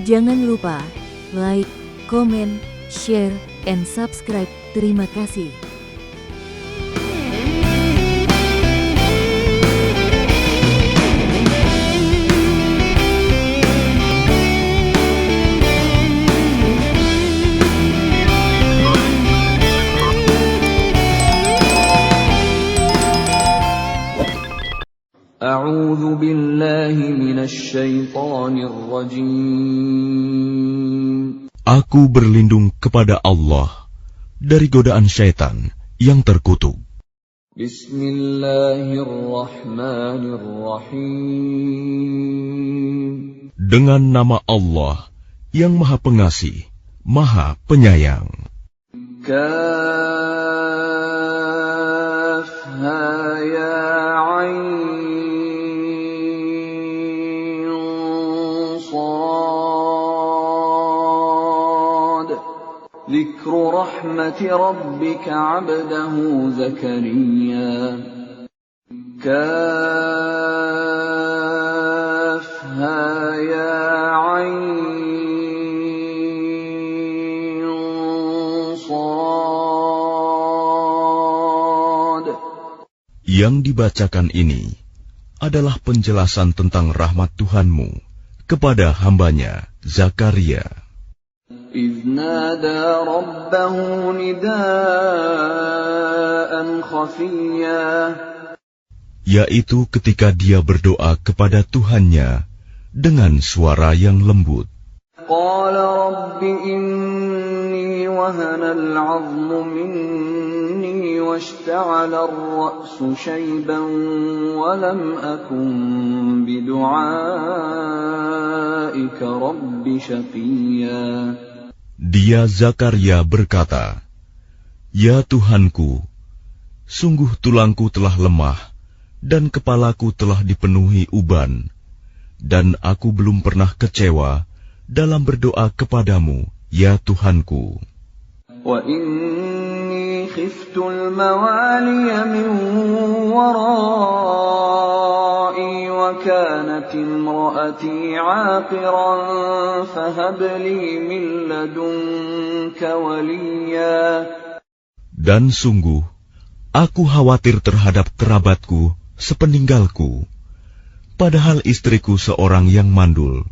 Jangan lupa like, comment, share, and subscribe. Terima kasih. A'udzu billahi minasy syaithanir rajim. Aku berlindung kepada Allah dari godaan syaitan yang terkutuk. Bismillahirrahmanirrahim. Dengan nama Allah yang Maha Pengasih, Maha Penyayang. Kaf ha ya ain sad. Dzikru rahmati rabbika 'abdahu Zakariya. Kaf ha ya ain sad. Yang dibacakan ini adalah penjelasan tentang rahmat Tuhanmu kepada hambanya Zakaria. إذ نادى ربه نداء خفيا. Yaitu ketika dia berdoa kepada Tuhannya dengan suara yang lembut. قال رب إني وهن العظم مني واشتعل الرأس شيبا ولم أكن بدعائك رب شقيا. Dia Zakaria berkata, "Ya Tuhanku, sungguh tulangku telah lemah dan kepalaku telah dipenuhi uban, dan aku belum pernah kecewa dalam berdoa kepadamu, ya Tuhanku. وَإِنِّي خِفْتُ الْمَوَالِيَ مِنْ وَرَائِي وَكَانَتِ امْرَأَتِي عَاقِرًا فَهَبْ لِي مِنْ لَدُنْكَ وَلِيًّا. Dan sungguh, aku khawatir terhadap kerabatku sepeninggalku, padahal istriku seorang yang mandul.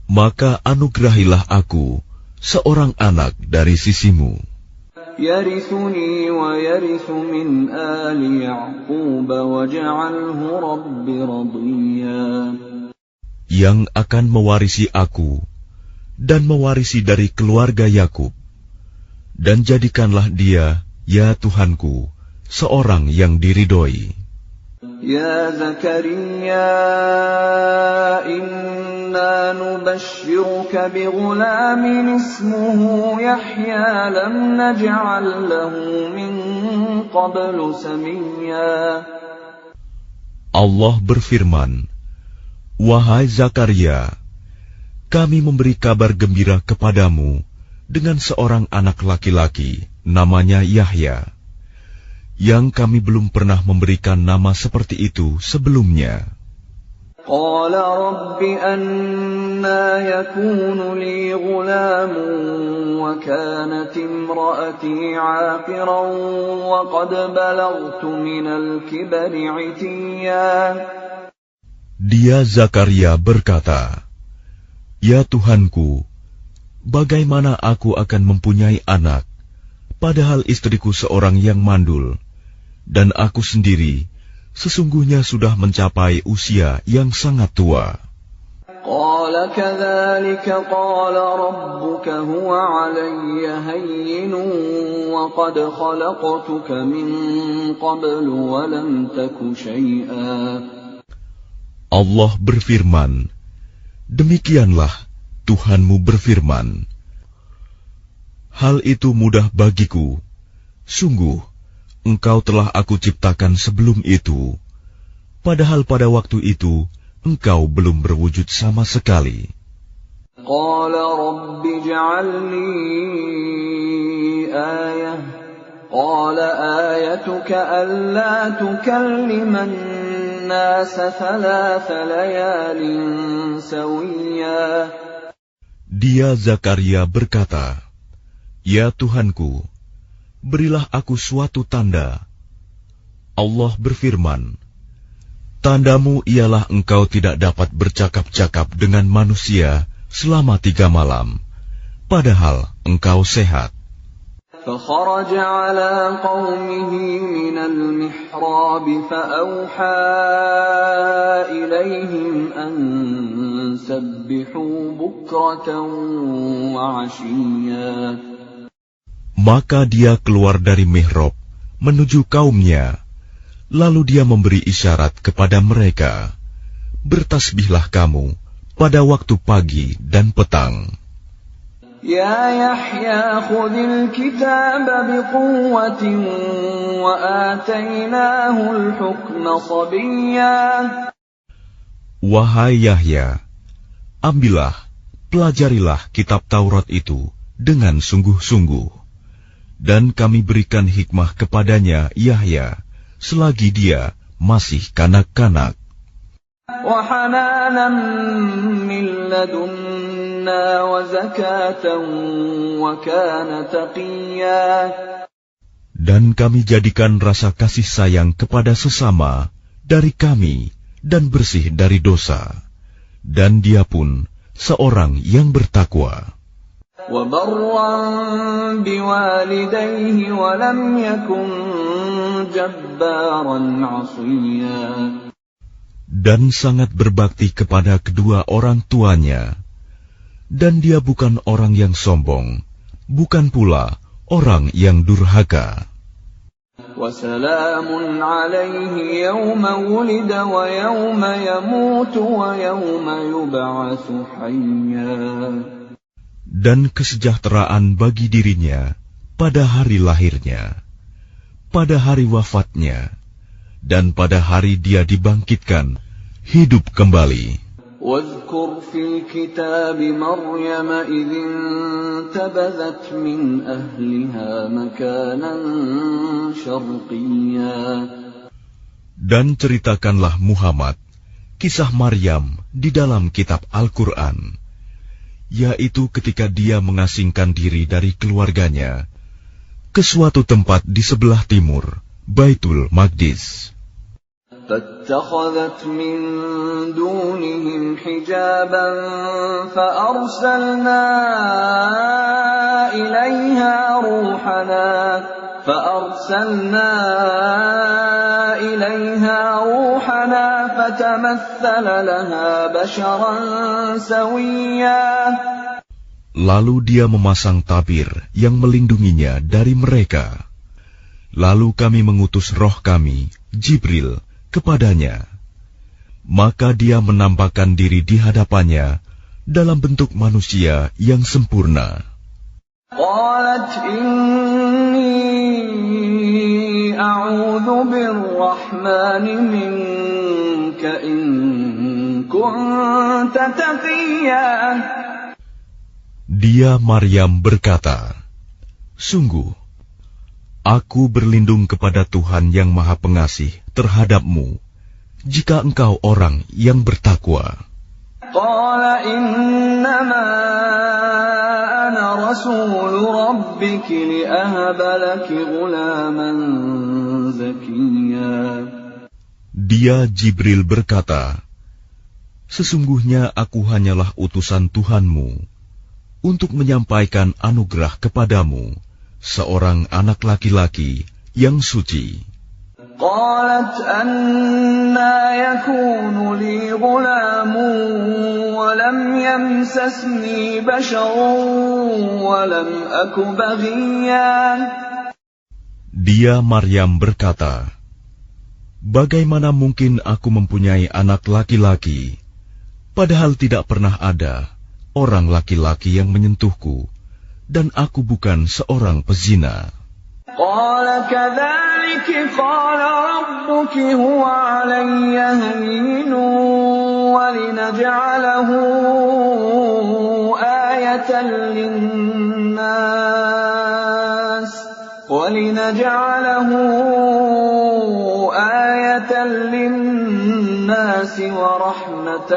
Maka anugerahilah aku seorang anak dari sisimu, يَرِثُنِي وَيَرِثُ مِنْ آلِ يَعْقُوبَ وَاجْعَلْهُ رَبِّ رَضِيًّا. yang akan mewarisi aku dan mewarisi dari keluarga Yakub, dan jadikanlah dia, ya Tuhanku, seorang yang diridhoi. يا زكريا إنا نبشرك بغلام اسمه يحيى لم نجعل له من قبل سميا. Allah berfirman, "Wahai Zakaria, kami memberi kabar gembira kepadamu dengan seorang anak laki-laki, namanya Yahya, yang kami belum pernah memberikan nama seperti itu sebelumnya." قال رب أنى يكون لي غلام وكانت امرأتي عاقرا وقد بلغت من الكبر عتيا. Dia Zakaria berkata, "Ya Tuhanku, bagaimana aku akan mempunyai anak, padahal istriku seorang yang mandul, dan aku sendiri sesungguhnya sudah mencapai usia yang sangat tua." قال كذلك قال ربك هو علي هين وقد خلقتك من قبل ولم تك شيئا. Allah berfirman, "Demikianlah Tuhanmu berfirman, hal itu mudah bagiku. Sungguh, Engkau telah aku ciptakan sebelum itu, padahal pada waktu itu Engkau belum berwujud sama sekali." قال رب اجعل لي آية قال آيتك ألا تكلم الناس 3 ليال سويا. Dia Zakaria berkata, "Ya Tuhanku, berilah aku suatu tanda." Allah berfirman, "Tandamu ialah engkau tidak dapat bercakap-cakap dengan manusia selama 3 malam, padahal engkau sehat." فخرج على قومه من المحراب فأوحى إليهم أن سبحوا بكرة وعشيا. Maka dia keluar dari mihrab menuju kaumnya, lalu dia memberi isyarat kepada mereka, "Bertasbihlah kamu pada waktu pagi dan petang." يا يحيى خذ الكتاب بقوة وآتيناه الحكم صبيا. Wahai Yahya, ambillah, pelajarilah kitab Taurat itu dengan sungguh-sungguh, dan kami berikan hikmah kepadanya Yahya selagi dia masih kanak-kanak. وحنانا من لدنا وزكاة وكان تقيا. Dan kami jadikan rasa kasih sayang kepada sesama dari kami dan bersih dari dosa, dan dia pun seorang yang bertakwa. وبرا بوالديه ولم يكن جبارا عصيا. Dan sangat berbakti kepada kedua orang tuanya, dan dia bukan orang yang sombong, bukan pula orang yang durhaka. وسلام عليه يوم ولد ويوم يموت ويوم يبعث حيا. Dan kesejahteraan bagi dirinya pada hari lahirnya, pada hari wafatnya, dan pada hari dia dibangkitkan hidup kembali. واذكر في الكتاب مريم إذ انتبذت من أهلها مكانا شرقيا. Dan ceritakanlah Muhammad kisah Maryam di dalam kitab Al-Quran, yaitu ketika dia mengasingkan diri dari keluarganya ke suatu tempat di sebelah timur Baitul Maqdis. فاتخذت من دونهم حجابا فأرسلنا إليها روحنا فتمثل لها بشرا سويا. Lalu dia memasang tabir yang melindunginya dari mereka. Lalu kami mengutus roh kami, Jibril, kepadanya. Maka dia menampakkan diri di hadapannya dalam bentuk manusia yang sempurna. قالت إني أعوذ بالرحمن منك إن كنت تقيا. Dia Maryam berkata, "Sungguh, aku berlindung kepada Tuhan yang Maha Pengasih terhadapmu, jika engkau orang yang bertakwa." قال إنما أنا رسول ربك لأهب لك غلاما زكيا. Dia Jibril berkata, "Sesungguhnya aku hanyalah utusan Tuhanmu untuk menyampaikan anugerah kepadamu, seorang anak laki-laki yang suci." قالت أنى يكون لي غلام ولم يمسسني بشر ولم أك بغيا. Dia Maryam berkata, "Bagaimana mungkin aku mempunyai anak laki-laki, padahal tidak pernah ada orang laki-laki yang menyentuhku, dan aku bukan seorang pezina." قال كذلك قال ربك هو علي هين ولنجعله آية للناس ورحمة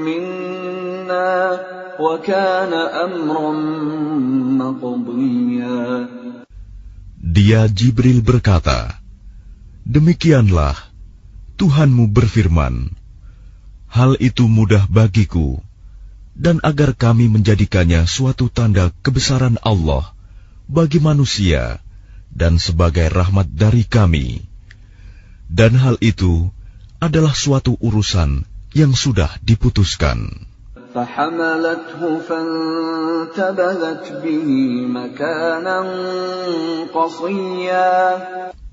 منا وكان أمرا مقضيا. Dia Jibril berkata, "Demikianlah Tuhanmu berfirman, hal itu mudah bagiku, dan agar kami menjadikannya suatu tanda kebesaran Allah bagi manusia dan sebagai rahmat dari kami. Dan hal itu adalah suatu urusan yang sudah diputuskan." فحملته فانتبذت به مكانا قصيا.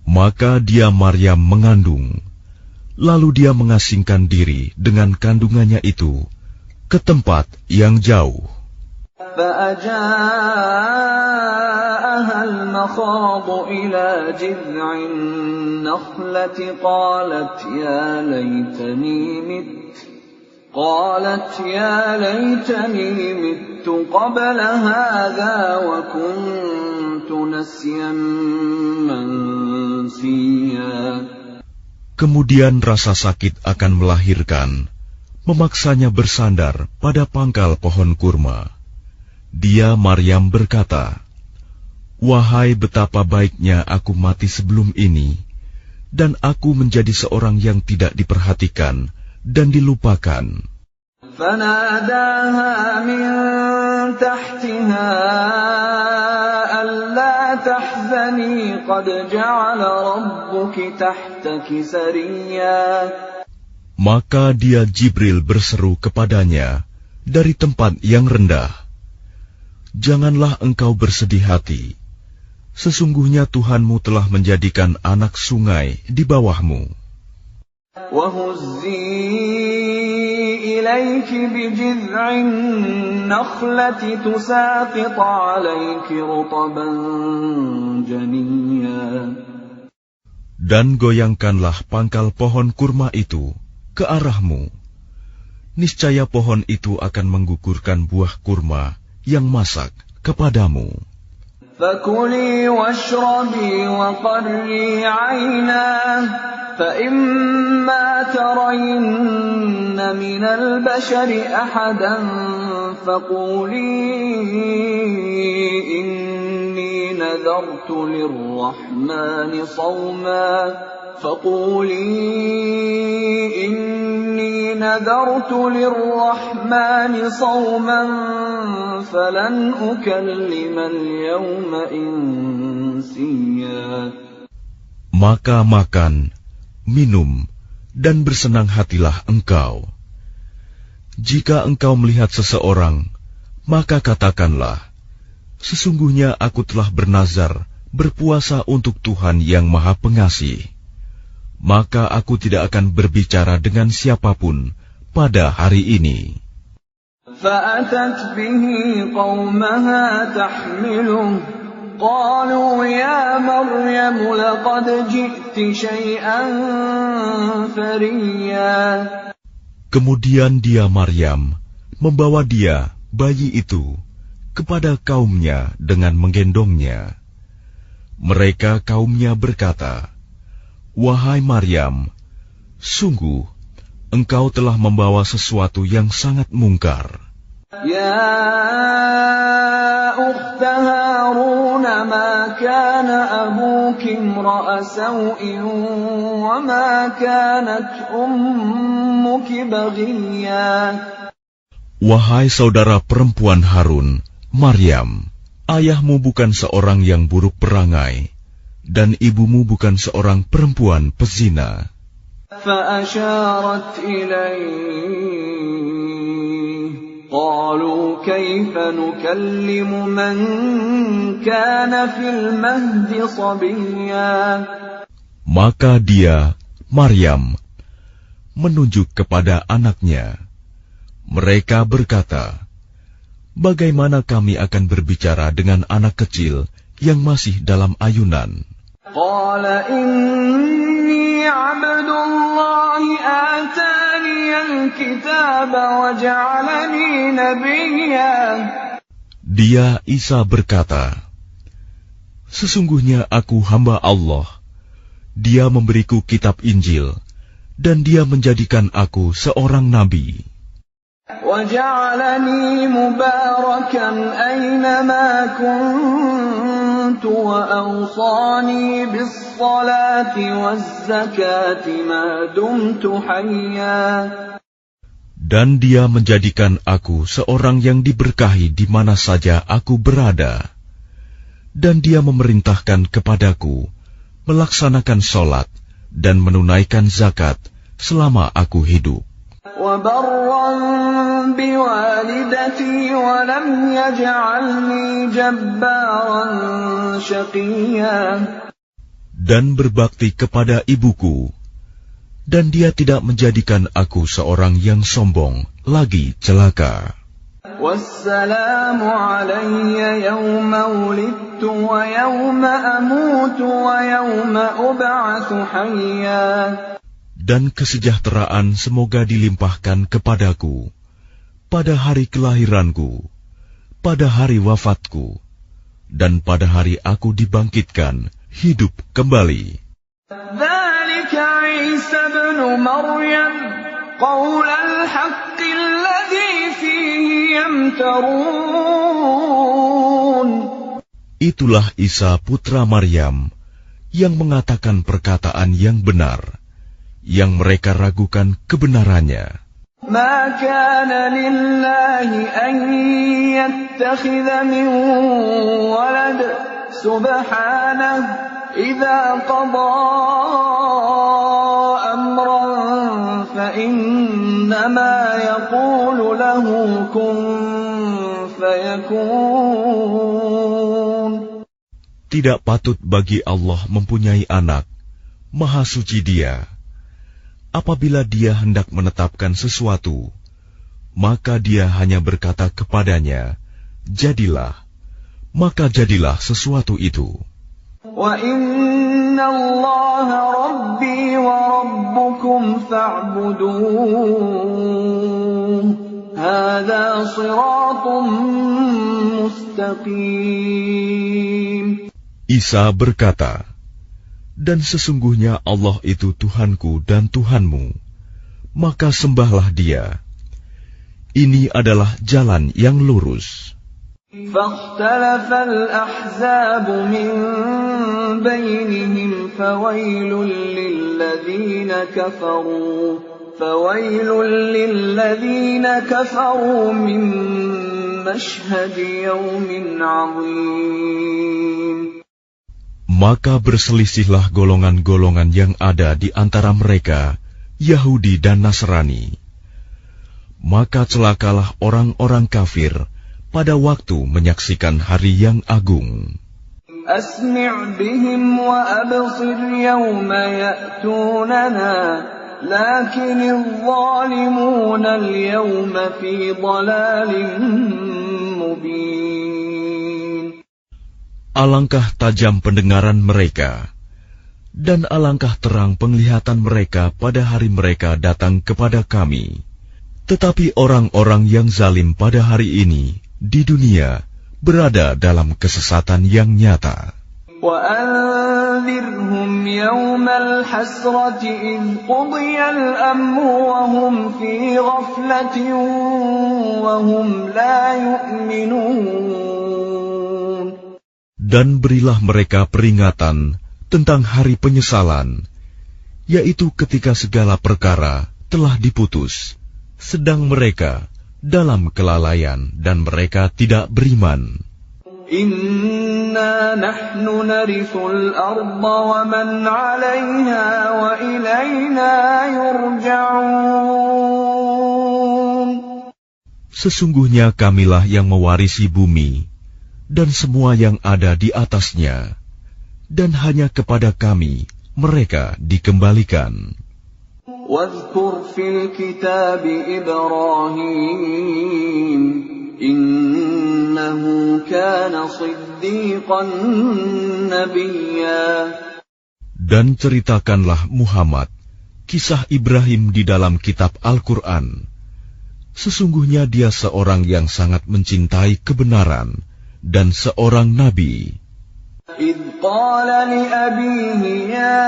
Maka dia Maryam mengandung, lalu dia mengasingkan diri dengan kandungannya itu ke tempat yang jauh. فأجاءها المخاض إلى جذع النخلة قالت يا ليتني مت قبل هذا وكنت نسيا منسيا. Kemudian rasa sakit akan melahirkan, memaksanya bersandar pada pangkal pohon kurma. Dia Maryam berkata, "Wahai betapa baiknya aku mati sebelum ini, dan aku menjadi seorang yang tidak diperhatikan dan dilupakan." فناداها من تحتها ألا تحزني قد جعل ربك تحتك سريا. Maka dia Jibril berseru kepadanya dari tempat yang rendah, "Janganlah engkau bersedih hati. Sesungguhnya Tuhanmu telah menjadikan anak sungai di bawahmu." وهزي إليك بجذع النخلة تساقط عليك رطبا جنيا. Dan goyangkanlah pangkal pohon kurma itu ke arahmu. Niscaya pohon itu akan menggugurkan buah kurma yang masak kepadamu. فكلي واشربي وقري عينا فإما ترين من البشر أحدا فقولي إني نذرت للرحمن صوما فلن أكلم اليوم إنسيا. Maka makan, minum, dan bersenang hatilah engkau. Jika engkau melihat seseorang, maka katakanlah, "Sesungguhnya aku telah bernazar berpuasa untuk Tuhan yang Maha Pengasih. Maka aku tidak akan berbicara dengan siapapun pada hari ini." فأتت به قومها تحمله قالوا يا مريم لقد جئت شيئا فريا. Kemudian dia Maryam membawa dia, bayi itu, kepada kaumnya dengan menggendongnya. Mereka kaumnya berkata, "Wahai Maryam, sungguh engkau telah membawa sesuatu yang sangat mungkar." يا أخت هارون ما كان أبوك امرأ سوء وما كانت أمك بغيا. Wahai saudara perempuan Harun, Maryam, ayahmu bukan seorang yang buruk perangai, dan ibumu bukan seorang perempuan pezina. فأشارت إليه قالوا كيف نكلم من كان في المهد صبيا. Maka dia, Maryam, menunjuk kepada anaknya. Mereka berkata, "Bagaimana kami akan berbicara dengan anak kecil yang masih dalam ayunan?" قال إني عبد الله آتاني الكتاب وجعلني نبيا. Dia Isa berkata, "Sesungguhnya aku hamba Allah. Dia memberiku kitab Injil, dan dia menjadikan aku seorang nabi." وجعلني مباركا أينما كنت وأوصاني بالصلاة والزكاة ما دمت حيا. Dan Dia menjadikan aku seorang yang diberkahi di mana saja aku berada. Dan Dia memerintahkan kepadaku melaksanakan sholat dan menunaikan zakat selama aku hidup. وبرا بوالدتي ولم يجعلني جبارا شقيا. Dan berbakti kepada ibuku, dan Dia tidak menjadikan aku seorang yang sombong, lagi celaka. والسلام علي يوم ولدت ويوم أموت ويوم أبعث حيا. Dan kesejahteraan semoga dilimpahkan kepadaku pada hari kelahiranku, pada hari wafatku, dan pada hari aku dibangkitkan hidup kembali. ذلك عيسى ابن مريم قول الحق الذي فيه يمترون. Itulah Isa putra Maryam yang mengatakan perkataan yang benar, yang mereka ragukan kebenarannya. ما كان لله أن يتخذ من ولد سبحانه إذا قضى أمرا فإنما يقول له كن فيكون. Tidak patut bagi Allah mempunyai anak, Maha Suci Dia. Apabila Dia hendak menetapkan sesuatu, maka Dia hanya berkata kepadanya, jadilah, maka jadilah sesuatu itu. وَإِنَّ اللَّهَ رَبِّي وَرَبُّكُمْ فَاعْبُدُوهُ هَذَا صِرَاطٌ مُسْتَقِيمٌ. Isa berkata, dan sesungguhnya Allah itu Tuhanku dan Tuhanmu, maka sembahlah Dia. Ini adalah jalan yang lurus. فاختلف الأحزاب من بينهم فويل للذين كفروا من مشهد يوم عظيم. Maka berselisihlah golongan-golongan yang ada di antara mereka, Yahudi dan Nasrani. Maka celakalah orang-orang kafir pada waktu menyaksikan hari yang agung. أسمع بهم وأبصر يوم يأتوننا لكن الظالمون اليوم في ضلال مبين. Alangkah tajam pendengaran mereka, dan alangkah terang penglihatan mereka pada hari mereka datang kepada kami. Tetapi orang-orang yang zalim pada hari ini di dunia berada dalam kesesatan yang nyata. وأنذرهم يوم الحسرة إذ قضي الأمر وهم في غفلة وهم لا يؤمنون. Dan berilah mereka peringatan tentang hari penyesalan, yaitu ketika segala perkara telah diputus, sedang mereka dalam kelalaian dan mereka tidak beriman. Inna nahnu narithul arda wa man 'alayha wa ilayna yurja'un. Sesungguhnya kamilah yang mewarisi bumi dan semua yang ada di atasnya, dan hanya kepada kami mereka dikembalikan. واذكر في الكتاب إبراهيم إنه كان صديقا نبيا. Dan ceritakanlah Muhammad kisah Ibrahim di dalam kitab Al-Quran. Sesungguhnya dia seorang yang sangat mencintai kebenaran dan seorang nabi. إذ قال لأبيه يا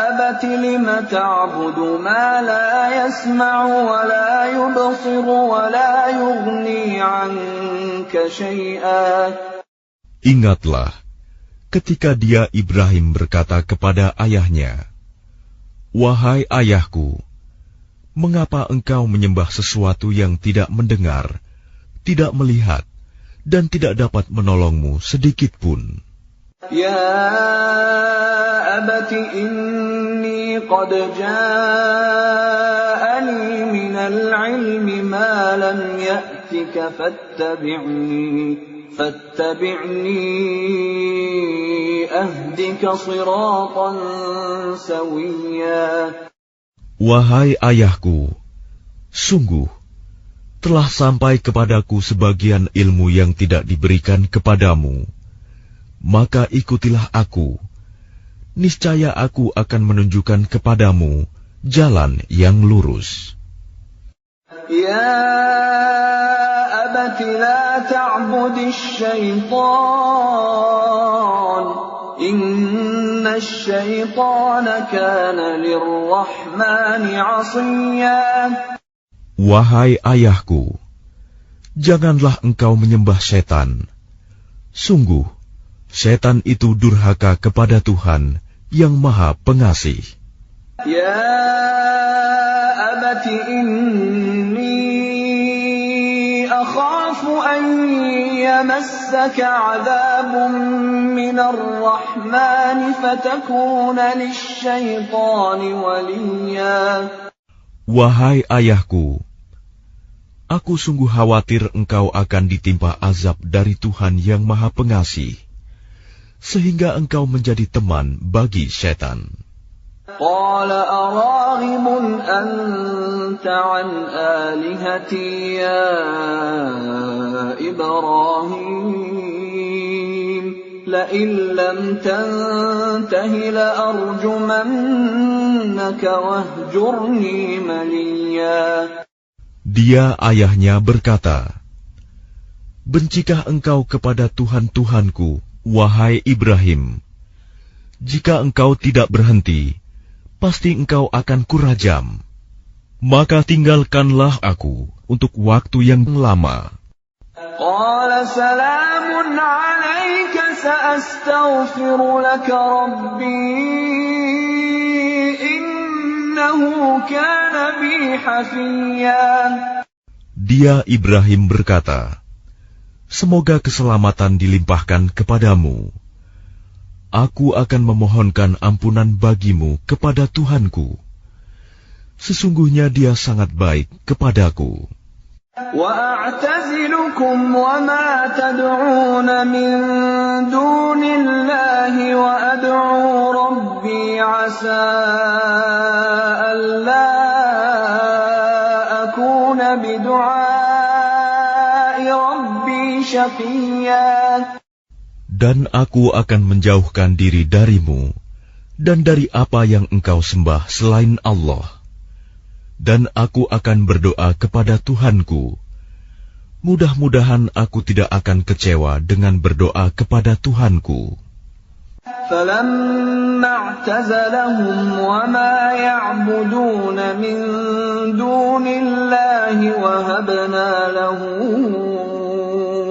أبت لم تعبد ما لا يسمع ولا يبصر ولا يغني عنك شيئا. Ingatlah ketika dia Ibrahim berkata kepada ayahnya, "Wahai ayahku, mengapa engkau menyembah sesuatu yang tidak mendengar, tidak melihat, dan tidak dapat menolongmu sedikit pun?" Ya abati inni qad ja'ani minal ilmi ma lam ya'tika fattabi'ni ahdika siratan sawiyya. Wahai ayahku, sungguh telah sampai kepadaku sebagian ilmu yang tidak diberikan kepadamu. Maka ikutilah aku. Niscaya aku akan menunjukkan kepadamu jalan yang lurus. Ya abati la ta'budis syaitan. Inna syaitana kana lirrahmani 'asiyya. Wahai ayahku, janganlah engkau menyembah setan. Sungguh, setan itu durhaka kepada Tuhan yang Maha Pengasih. Ya abati inni akhafu an yamassaka 'adzabun minar rahmani fatakuna lisyaitani waliyya. Wahai ayahku, aku sungguh khawatir engkau akan ditimpa azab dari Tuhan yang Maha Pengasih, sehingga engkau menjadi teman bagi setan. Qala araghibun anta an alihati ya Ibrahim. لئن لم تنته لأرجمنك واهجرني مليا. Dia ayahnya berkata, "Bencikah engkau kepada Tuhan-Tuhanku, wahai Ibrahim? Jika engkau tidak berhenti, pasti engkau akan kurajam. Maka tinggalkanlah aku untuk waktu yang lama." Qala salamun alayka sa'astaghfiru laka rabbi innahu kana bi hafiyya. Dia Ibrahim berkata, "Semoga keselamatan dilimpahkan kepadamu. Aku akan memohonkan ampunan bagimu kepada Tuhanku. Sesungguhnya Dia sangat baik kepadaku." وَأَعْتَزِلُكُمْ وَمَا تَدْعُونَ مِن دُونِ اللَّهِ وَأَدْعُو رَبِّي عَسَىٰ أَلَّا أَكُونَ بِدُعَاءِ رَبِّي شَقِيًّا. Dan aku akan menjauhkan diri darimu dan dari apa yang engkau sembah selain Allah. Dan aku akan berdoa kepada Tuhanku. Mudah-mudahan aku tidak akan kecewa dengan berdoa kepada Tuhanku. فَلَمَّا اعْتَزَلَهُمْ وَمَا يَعْبُدُونَ مِن دُونِ اللَّهِ وَهَبْنَا لَهُ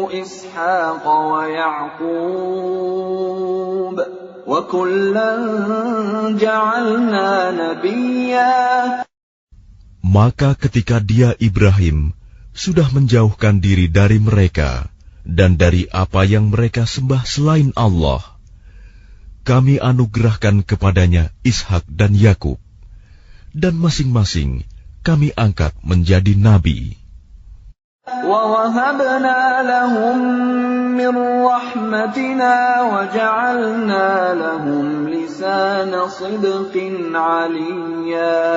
إِسْحَاقَ وَيَعْقُوبَ وَكُلًّا جَعَلْنَا نَبِيًّا. Maka ketika dia Ibrahim sudah menjauhkan diri dari mereka dan dari apa yang mereka sembah selain Allah, kami anugerahkan kepadanya Ishak dan Yakub, dan masing-masing kami angkat menjadi nabi. وَوَهَبْنَا لَهُم مِّن رَّحْمَتِنَا وَجَعَلْنَا لَهُمْ لِسَانَ صِدْقٍ عَلِيًّا.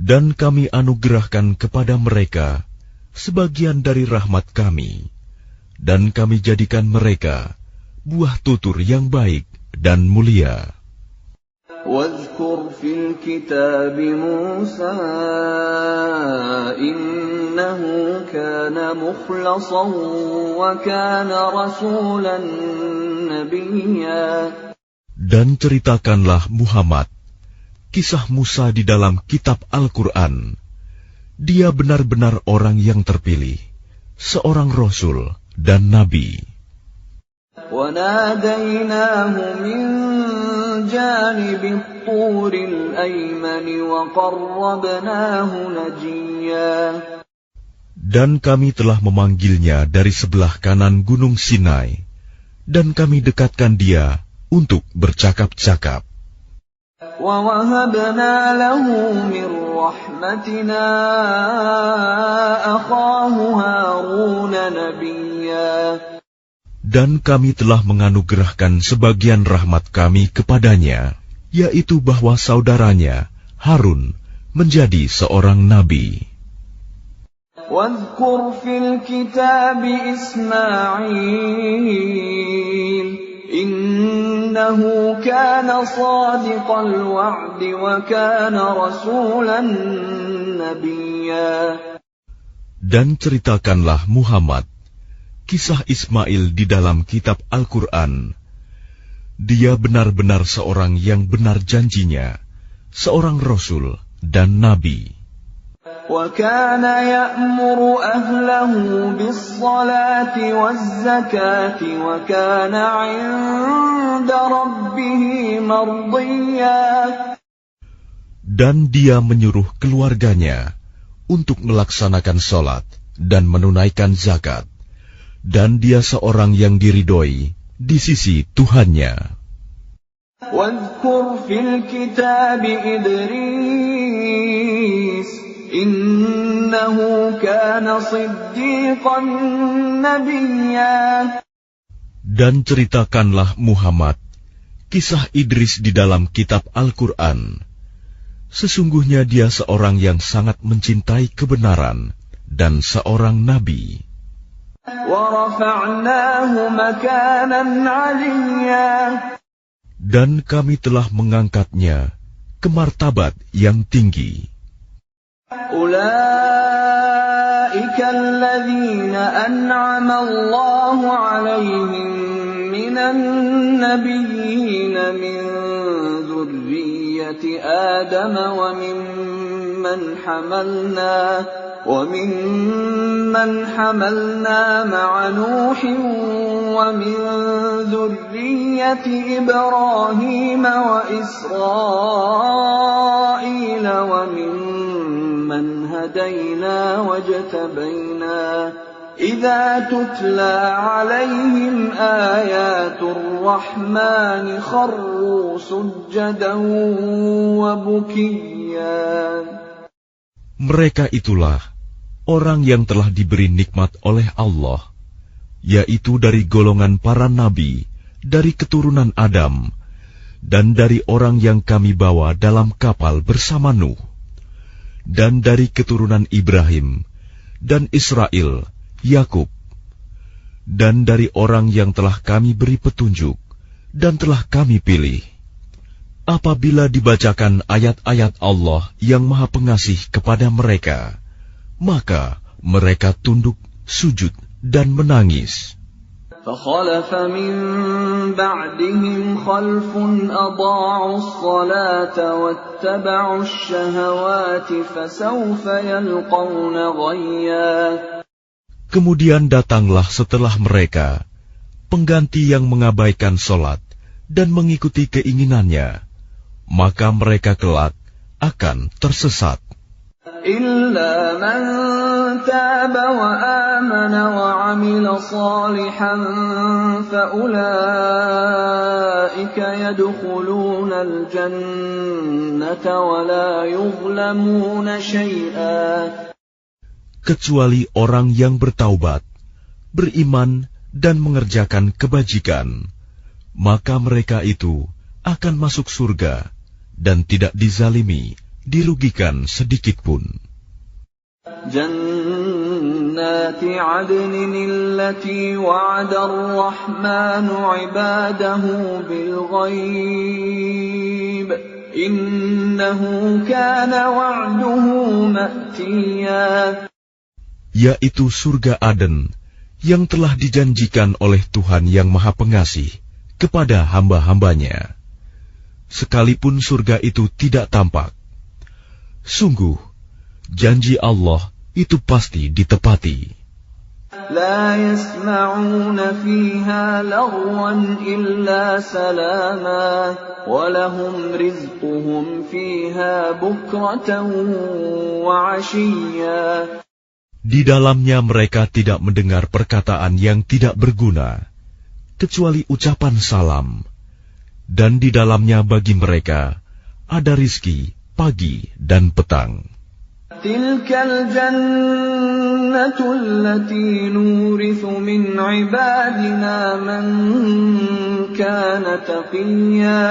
Dan kami anugerahkan kepada mereka sebagian dari rahmat kami, dan kami jadikan mereka buah tutur yang baik dan mulia. وَاذْكُرْ فِي الْكِتَابِ مُوسَىٰ إِنَّهُ كَانَ مُخْلَصًا وَكَانَ رَسُولًا نبيا. Dan ceritakanlah Muhammad kisah Musa di dalam kitab Al-Quran. Dia benar-benar orang yang terpilih, seorang Rasul dan Nabi. وَنَادَيْنَاهُ مِنْ جَانِبِ الطُّورِ الْأَيْمَنِ وَقَرَّبْنَاهُ نَجِيًّا. Dan kami telah memanggilnya dari sebelah kanan Gunung Sinai, dan kami dekatkan dia untuk bercakap-cakap. وَوَهَبْنَا لَهُ مِنْ رَحْمَتِنَا أَخَاهُ هَارُونَ نَبِيًّا. Dan kami telah menganugerahkan sebagian rahmat kami kepadanya, yaitu bahwa saudaranya Harun menjadi seorang nabi. وَاذْكُرْ فِي الْكِتَابِ إِسْمَاعِيلَ إِنَّهُ كَانَ صَادِقَ الْوَعْدِ وَكَانَ رَسُولًا نَبِيًّا. Dan ceritakanlah Muhammad kisah Ismail di dalam kitab Al-Quran. Dia benar-benar seorang yang benar janjinya, seorang Rasul dan Nabi. وَكَانَ يَأْمُرُ أَهْلَهُ بِالصَّلَاةِ وَالزَّكَاةِ وَكَانَ عِندَ رَبِّهِ مَرْضِيًّا. Dan dia menyuruh keluarganya untuk melaksanakan sholat dan menunaikan zakat. Dan dia seorang yang diridhoi di sisi Tuhannya. وَاذْكُرْ فِي الْكِتَابِ إِدْرِيسَ إِنَّهُ كَانَ صِدِّيقًا نَبِيًّا. Dan ceritakanlah Muhammad kisah Idris di dalam kitab Al-Quran. Sesungguhnya dia seorang yang sangat mencintai kebenaran dan seorang nabi. وَرَفَعْنَاهُ مَكَانًا عَلِيًّا. Dan kami telah mengangkatnya ke martabat yang tinggi. أُولَئِكَ الَّذِينَ أَنْعَمَ اللَّهُ عَلَيْهِمْ مِنَ النَّبِيِّينَ مِنْ ذُرِّيَّةِ آدَمَ وَمِمَّنْ حَمَلْنَا مَعَ نُوحٍ وَمِنْ ذُرِّيَّةِ إِبْرَاهِيمَ وَإِسْرَائِيلَ وَمِمَّنْ هَدَيْنَا وَاجْتَبَيْنَا إِذَا تُتْلَى عَلَيْهِمْ آيَاتُ الرَّحْمَنِ خَرُّوا سُجَّدًا وَبُكِيًّا. Mereka itulah orang yang telah diberi nikmat oleh Allah, yaitu dari golongan para nabi, dari keturunan Adam, dan dari orang yang kami bawa dalam kapal bersama Nuh, dan dari keturunan Ibrahim, dan Israel, Yakub, dan dari orang yang telah kami beri petunjuk, dan telah kami pilih. Apabila dibacakan ayat-ayat Allah yang Maha Pengasih kepada mereka, maka mereka tunduk, sujud, dan menangis. فَخَلَفَ مِنْ بَعْدِهِمْ خَلْفٌ أَضَاعُوا الصَّلَاةَ وَاتَّبَعُوا الشَّهَوَاتِ فَسَوْفَ يَلْقَوْنَ غَيًّا. Kemudian datanglah setelah mereka pengganti yang mengabaikan sholat dan mengikuti keinginannya, maka mereka kelak akan tersesat. إِلَّا مَنْ تَابَ وَآمَنَ وَعَمِلَ صَالِحًا فَأُولَئِكَ يَدْخُلُونَ الْجَنَّةَ وَلَا يُظْلَمُونَ شَيْئًا. Kecuali orang yang bertaubat, beriman dan mengerjakan kebajikan, maka mereka itu akan masuk surga dan tidak dizalimi, dirugikan sedikitpun. جنات عدن التي وعد الرحمن عباده بالغيب إنه كان وعده مأتيا. Yaitu surga Aden yang telah dijanjikan oleh Tuhan yang Maha Pengasih kepada hamba-hambanya, sekalipun surga itu tidak tampak. Sungguh, janji Allah itu pasti ditepati. لا يسمعون فيها لغوا إلا سلاما ولهم رزقهم فيها بكرة وعشيا. Di dalamnya mereka tidak mendengar perkataan yang tidak berguna, kecuali ucapan salam. Dan di dalamnya bagi mereka ada rizki pagi dan petang. تلك الجنة التي نورث من عبادنا من كان تقيا.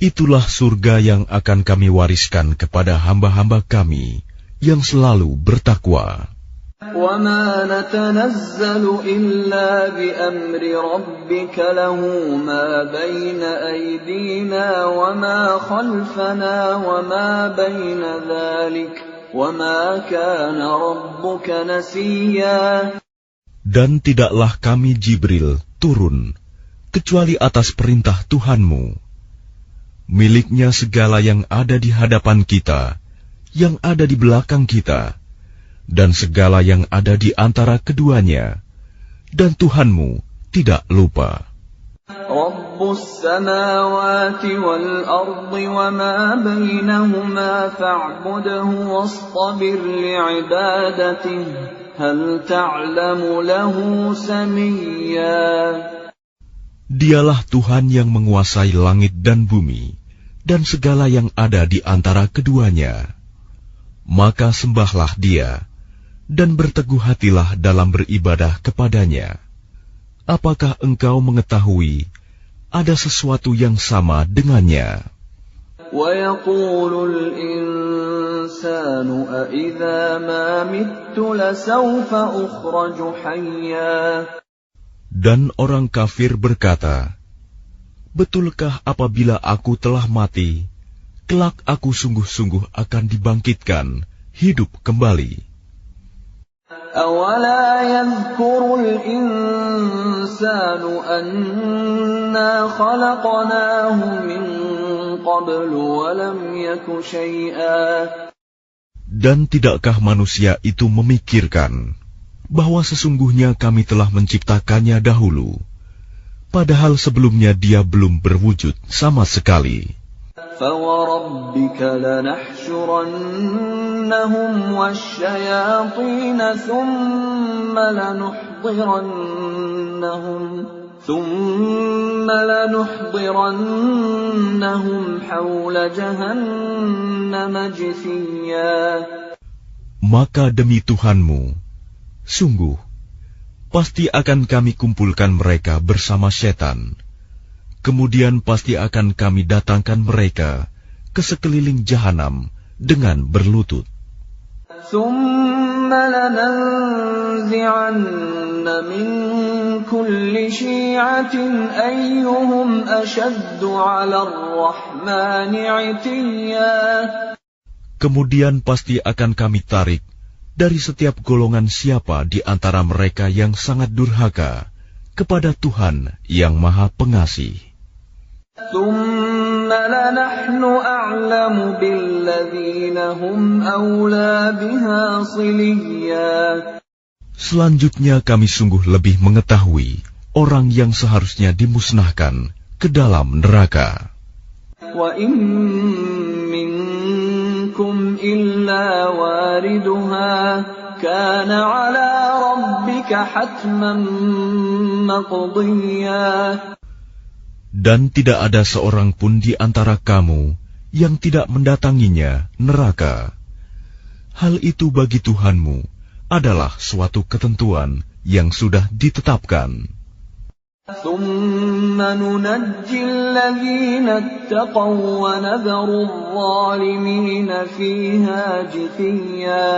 Itulah surga yang akan kami wariskan kepada hamba-hamba kami yang selalu bertakwa. وما نتنزل إلا بأمر ربك له ما بين أيدينا وما خلفنا وما بين ذلك وما كان ربك نسيا. Dan tidaklah kami Jibril turun kecuali atas perintah Tuhanmu. Miliknya segala yang ada di hadapan kita, yang ada di belakang kita, dan segala yang ada di antara keduanya, dan Tuhanmu tidak lupa. Rabbus samawati wal ardi wa ma bainahuma fa'budhu wastabir li'ibadatihi hal ta'lamu lahu samiyya. Dialah Tuhan yang menguasai langit dan bumi, dan segala yang ada di antara keduanya. Maka sembahlah Dia, dan berteguh hatilah dalam beribadah kepadanya. Apakah engkau mengetahui ada sesuatu yang sama dengannya? وَيَقُولُ الْإِنسَانُ أَإِذَا مَا مِتُّ لَسَوْفَ أُخْرَجُ حَيًّا. Dan orang kafir berkata, betulkah apabila aku telah mati, kelak aku sungguh-sungguh akan dibangkitkan, hidup kembali. أَوَلَا يَذْكُرُ الْإِنسَانُ أَنَّا خَلَقْنَاهُ مِنْ قَبْلُ وَلَمْ يَكُ شَيْئًا. Dan tidakkah manusia itu memikirkan bahwa sesungguhnya kami telah menciptakannya dahulu, padahal sebelumnya dia belum berwujud sama sekali. فَوَرَبِّكَ لَنَحْشُرَنَّهُمْ وَالشَّيَاطِينَ ثُمَّ لَنُحْضِرَنَّهُمْ حَوْلَ جَهَنَّمَ جِثِيًّا. Maka demi Tuhanmu, sungguh, pasti akan kami kumpulkan mereka bersama setan. Kemudian pasti akan kami datangkan mereka ke sekeliling jahanam dengan berlutut. ثُمَّ لَنَنزِعَنَّ مِنْ كُلِّ شِيعَةٍ أَيُّهُمْ أَشَدُّ عَلَى الرَّحْمَنِ عِتِيًّا. Kemudian pasti akan kami tarik dari setiap golongan siapa di antara mereka yang sangat durhaka kepada Tuhan yang Maha Pengasih. ثُمَّ لَنَحْنُ أَعْلَمُ بِالَّذِينَ هُمْ أَوْلَى بِهَا صِلِيًّا. Selanjutnya kami sungguh lebih mengetahui orang yang seharusnya dimusnahkan ke dalam neraka. وَإِن مِّنكُمْ إِلَّا وَارِدُهَا كَانَ عَلَى رَبِّكَ حَتْمًا مَّقْضِيًّا. Dan tidak ada seorang pun di antara kamu yang tidak mendatanginya neraka. Hal itu bagi Tuhanmu adalah suatu ketentuan yang sudah ditetapkan. ثُمَّ نُنَجِّي الَّذِينَ اتَّقَوْا وَنَذَرُ الظَّالِمِينَ فِيهَا جِثِيًّا.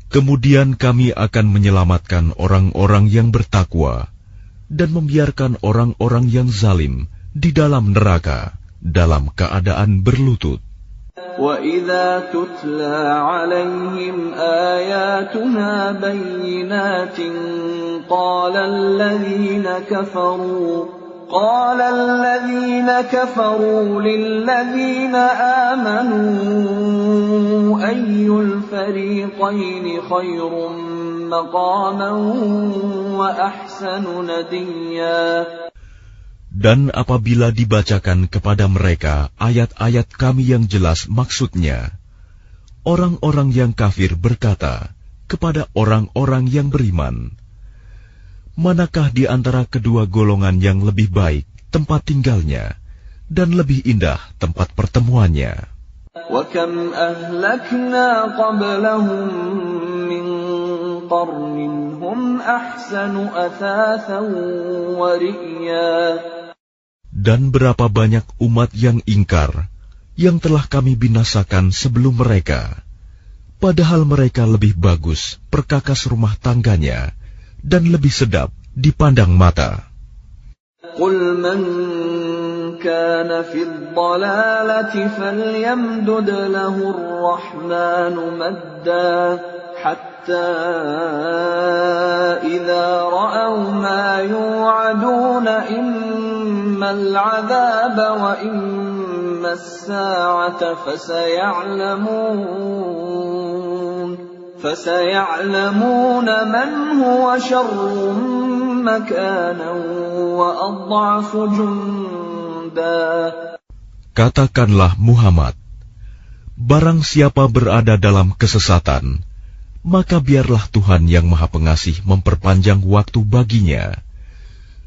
Kemudian kami akan menyelamatkan orang-orang yang bertakwa dan membiarkan orang-orang yang zalim di dalam neraka dalam keadaan berlutut. وَإِذَا تُتْلَى عَلَيْهِمْ آيَاتُنَا بَيِّنَاتٍ قَالَ قال الذين كفروا للذين آمنوا أي الفريقين خير مقاما وأحسن نديا. Dan apabila dibacakan kepada mereka ayat-ayat kami yang jelas maksudnya, orang-orang yang kafir berkata kepada orang-orang yang beriman, manakah di antara kedua golongan yang lebih baik tempat tinggalnya dan lebih indah tempat pertemuannya? وَكَمْ أَهْلَكْنَا قَبْلَهُمْ مِنْ قَرْنٍ هُمْ أَحْسَنُ أَثَاثًا وَرِئْيًا. Dan berapa banyak umat yang ingkar yang telah kami binasakan sebelum mereka, padahal mereka lebih bagus perkakas rumah tangganya dan lebih sedap dipandang mata. قُلْ مَنْ كَانَ فِي الضَّلَالَةِ فَلْيَمْدُدْ لَهُ الرَّحْمَنُ مَدًّا حَتَّى إِذَا رَأَوْا مَا يُوعَدُونَ إِمَّا الْعَذَابَ وَإِمَّا السَّاعَةَ فَسَيَعْلَمُونَ مَنْ هُوَ شَرٌّ مَكَانًا وَأَضْعَفُ جُنْدًا. Katakanlah Muhammad, barang siapa berada dalam kesesatan, maka biarlah Tuhan yang Maha Pengasih memperpanjang waktu baginya,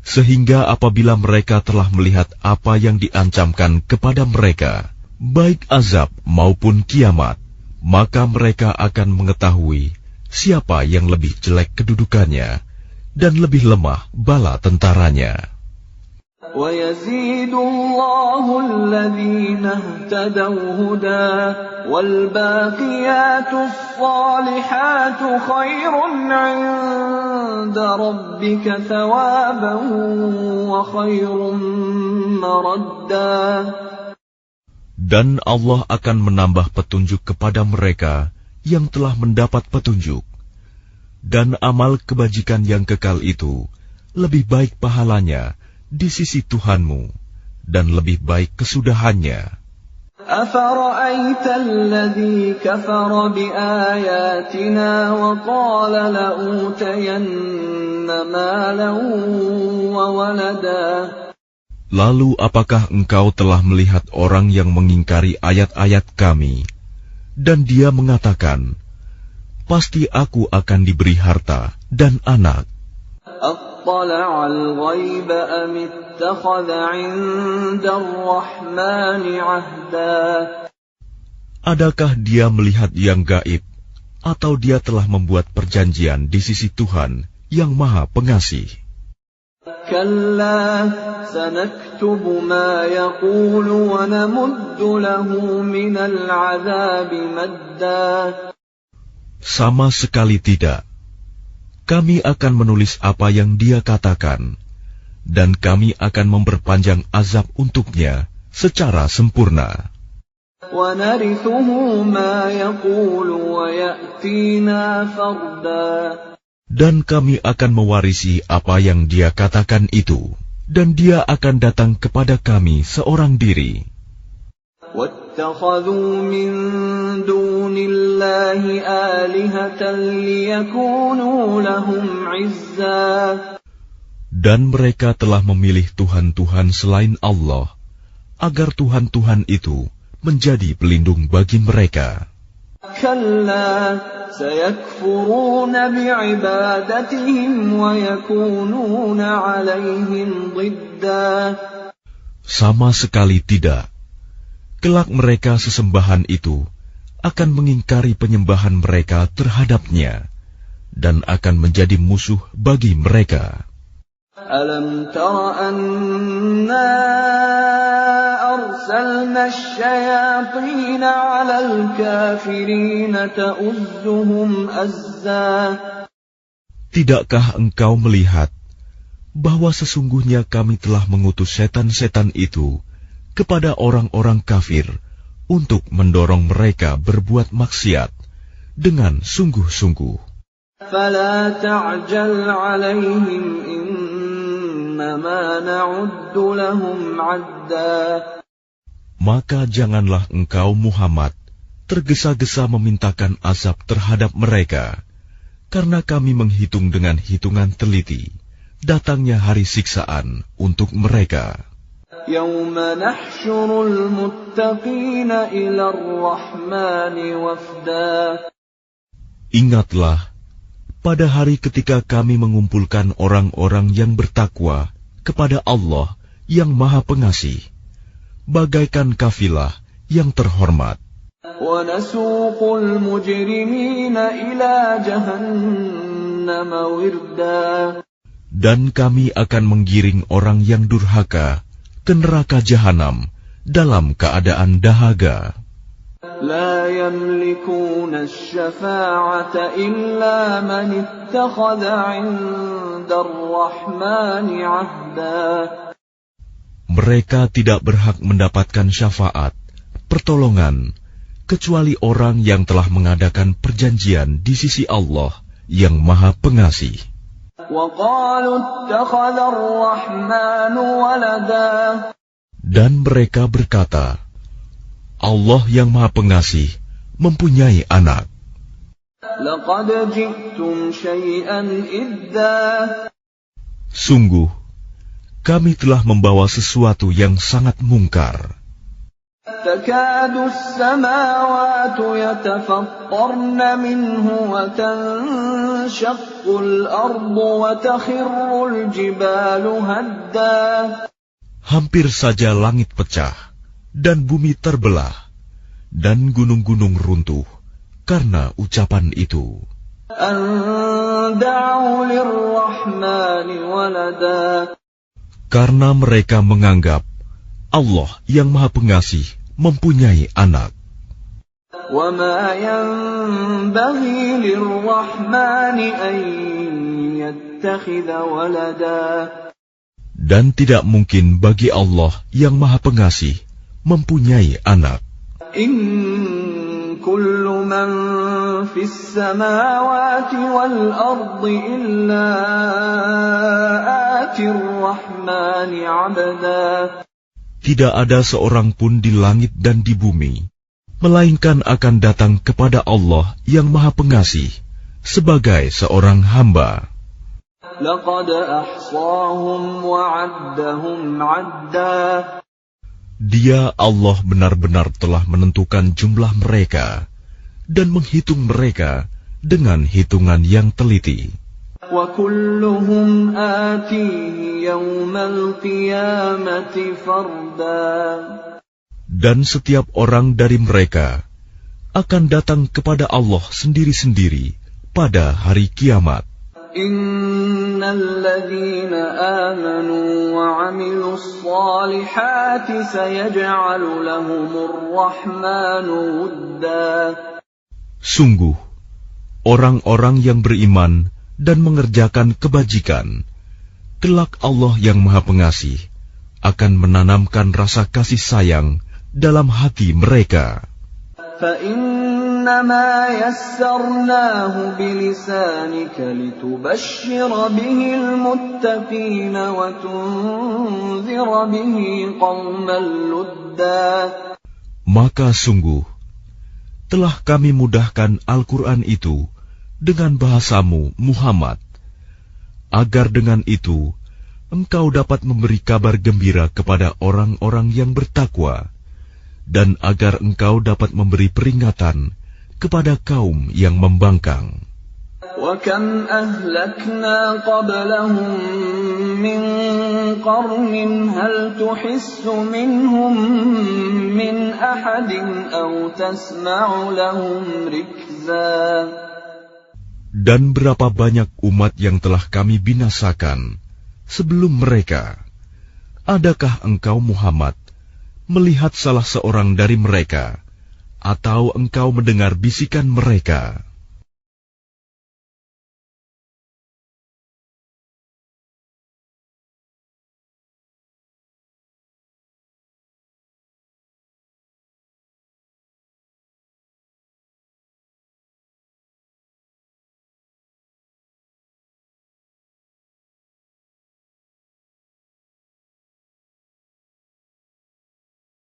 sehingga apabila mereka telah melihat apa yang diancamkan kepada mereka, baik azab maupun kiamat, maka mereka akan mengetahui siapa yang lebih jelek kedudukannya dan lebih lemah bala tentaranya. وَيَزِيدُ اللَّهُ الَّذِينَ اهْتَدَوْا هُدًى وَالْبَاقِيَاتُ الصَّالِحَاتُ خَيْرٌ عِندَ رَبِّكَ ثَوَابًا وَخَيْرٌ مَرَدًّا. Dan Allah akan menambah petunjuk kepada mereka yang telah mendapat petunjuk. Dan amal kebajikan yang kekal itu lebih baik pahalanya di sisi Tuhanmu dan lebih baik kesudahannya. أَفَرَأَيْتَ الَّذِي كَفَرَ بِآيَاتِنَا وَقَالَ لَأُوتَيَنَّ مَالًا وَوَلَدًا. Lalu apakah engkau telah melihat orang yang mengingkari ayat-ayat kami, dan dia mengatakan, pasti aku akan diberi harta dan anak. أَطَّلَعَ الْغَيْبَ أَمِ اتَّخَذَ عِندَ الرَّحْمَنِ عَهْدًا. Adakah dia melihat yang gaib, atau dia telah membuat perjanjian di sisi Tuhan yang Maha Pengasih? كَلَّا سَنَكْتُبُ مَا يَقُولُ وَنَمُدُّ لَهُ مِنَ الْعَذَابِ مَدًّا. Sama sekali tidak. Kami akan menulis apa yang dia katakan, dan kami akan memperpanjang azab untuknya secara sempurna. وَنَرِثُهُ مَا يَقُولُ وَيَأْتِينَا فَرْدًا. Dan kami akan mewarisi apa yang dia katakan itu, dan dia akan datang kepada kami seorang diri. وَاتَّخَذُوا مِن دُونِ اللَّهِ آلِهَةً لِيَكُونُوا لَهُمْ عِزًّا. Dan mereka telah memilih Tuhan-Tuhan selain Allah, agar Tuhan-Tuhan itu menjadi pelindung bagi mereka. كَلَّا سَيَكْفُرُونَ بِعِبَادَتِهِمْ وَيَكُونُونَ عَلَيْهِمْ ضِدًّا. Sama sekali tidak. Kelak mereka sesembahan itu akan mengingkari penyembahan mereka terhadapnya dan akan menjadi musuh bagi mereka. أَلَمْ تَرَ أَنَّا أَرْسَلْنَا الشَّيَاطِينَ عَلَى الْكَافِرِينَ تَؤُزُّهُمْ أَزًّا. Tidakkah engkau melihat bahwa sesungguhnya kami telah mengutus setan-setan itu kepada orang-orang kafir untuk mendorong mereka berbuat maksiat dengan sungguh-sungguh. فَلَا تَعْجَلْ عَلَيْهِمْ إِنَّهُم ما نعد لهم عدا. Maka janganlah engkau Muhammad tergesa-gesa memintakan azab terhadap mereka, karena kami menghitung dengan hitungan teliti datangnya hari siksaan untuk mereka. يوم نحشر المتقين إلى الرحمن وفدا. Ingatlah, pada hari ketika kami mengumpulkan orang-orang yang bertakwa kepada Allah yang Maha Pengasih, bagaikan kafilah yang terhormat. وَنَسُوقُ الْمُجْرِمِينَ إِلَى جَهَنَّمَ وِرْدًا. Dan kami akan menggiring orang yang durhaka ke neraka jahanam dalam keadaan dahaga. لا يملكون الشفاعة إلا من اتخذ عند الرحمن عهدا. Mereka tidak berhak mendapatkan syafaat, pertolongan, kecuali orang yang telah mengadakan perjanjian di sisi Allah yang Maha Pengasih. وقالوا اتخذ الرحمن ولدا. Dan mereka berkata, Allah yang Maha Pengasih mempunyai anak. لقد جئتم شيئا إدا. Sungguh, kami telah membawa sesuatu yang sangat mungkar. تكاد السماوات يتفطرن منه وتنشق الأرض وتخر الجبال هدا. Hampir saja langit pecah dan bumi terbelah dan gunung-gunung runtuh karena ucapan itu. أن دعوا للرحمن ولدا. Karena mereka menganggap Allah yang Maha Pengasih mempunyai anak. وما ينبغي للرحمن أن يتخذ ولدا. Dan tidak mungkin bagi Allah yang Maha Pengasih mempunyai anak. إن كل من في السماوات والأرض إلا آتي الرحمن عبدا. Tidak ada seorang pun di langit dan di bumi, melainkan akan datang kepada Allah yang Maha Pengasih sebagai seorang hamba. لقد أحصاهم وعدهم عدا. Dia Allah benar-benar telah menentukan jumlah mereka dan menghitung mereka dengan hitungan yang teliti. وكلهم آتيه يوم القيامة فردا. Dan setiap orang dari mereka akan datang kepada Allah sendiri-sendiri pada hari kiamat. إن الذين آمنوا وعملوا الصالحات سيجعل لهم الرحمن ودا. Sungguh, orang-orang yang beriman dan mengerjakan kebajikan, kelak Allah yang Maha Pengasih akan menanamkan rasa kasih sayang dalam hati mereka. فإنما يسرناه بلسانك لتبشر به المتقين وتنذر به قوما لدا. Maka sungguh, telah kami mudahkan Al-Quran itu dengan bahasamu, Muhammad, agar dengan itu engkau dapat memberi kabar gembira kepada orang-orang yang bertakwa, dan agar engkau dapat memberi peringatan kepada kaum yang membangkang. وَكَمْ أَهْلَكْنَا قَبْلَهُمْ مِنْ قَرْنٍ هَلْ تُحِسُّ مِنْهُمْ مِنْ أَحَدٍ أَوْ تَسْمَعُ لَهُمْ رِكْزًا. Dan berapa banyak umat yang telah kami binasakan sebelum mereka. Adakah engkau Muhammad melihat salah seorang dari mereka, atau engkau mendengar bisikan mereka?